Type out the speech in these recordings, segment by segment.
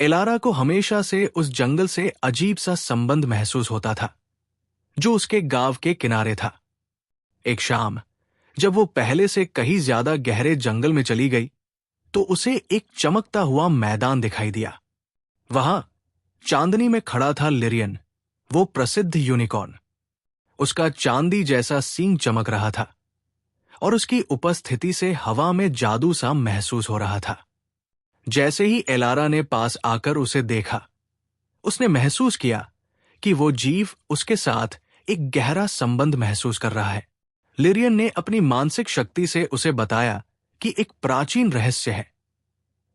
Elara को हमेशा से उस जंगल से अजीब सा संबंध महसूस होता था जो उसके गांव के किनारे था। एक शाम जब वो पहले से कहीं ज्यादा गहरे जंगल में चली गई तो उसे एक चमकता हुआ मैदान दिखाई दिया। वहां चांदनी में खड़ा था लिरियन, वो प्रसिद्ध यूनिकॉर्न। उसका चांदी जैसा सींग चमक रहा था और उसकी उपस्थिति से हवा में जादू सा महसूस हो रहा था। जैसे ही एलारा ने पास आकर उसे देखा, उसने महसूस किया कि वो जीव उसके साथ एक गहरा संबंध महसूस कर रहा है। लिरियन ने अपनी मानसिक शक्ति से उसे बताया कि एक प्राचीन रहस्य है,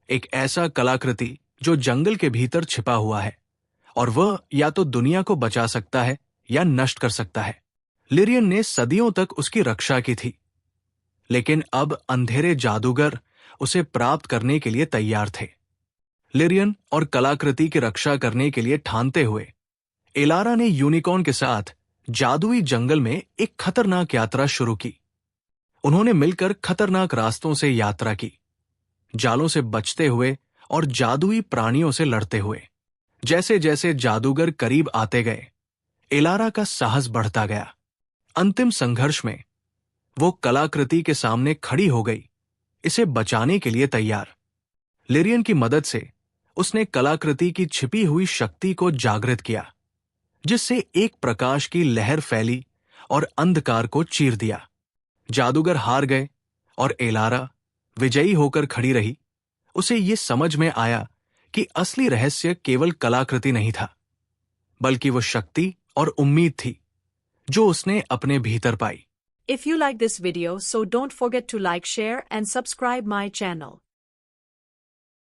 एक ऐसा कलाकृति जो जंगल के भीतर छिपा हुआ है और वह या तो दुनिया को बचा सकता है या नष्ट कर सकता है। लिरियन ने सदियों तक उसकी रक्षा की थी, लेकिन अब अंधेरे जादूगर उसे प्राप्त करने के लिए तैयार थे। लिरियन और कलाकृति की रक्षा करने के लिए ठानते हुए एलारा ने यूनिकॉर्न के साथ जादुई जंगल में एक खतरनाक यात्रा शुरू की। उन्होंने मिलकर खतरनाक रास्तों से यात्रा की, जालों से बचते हुए और जादुई प्राणियों से लड़ते हुए। जैसे जैसे जादूगर करीब आते गए, एलारा का साहस बढ़ता गया। अंतिम संघर्ष में वो कलाकृति के सामने खड़ी हो गई, इसे बचाने के लिए तैयार। लिरियन की मदद से उसने कलाकृति की छिपी हुई शक्ति को जागृत किया, जिससे एक प्रकाश की लहर फैली और अंधकार को चीर दिया। जादूगर हार गए और एलारा विजयी होकर खड़ी रही। उसे ये समझ में आया कि असली रहस्य केवल कलाकृति नहीं था, बल्कि वो शक्ति और उम्मीद थी जो उसने अपने भीतर पाई। If you like this video, so don't forget to like, share and subscribe my channel.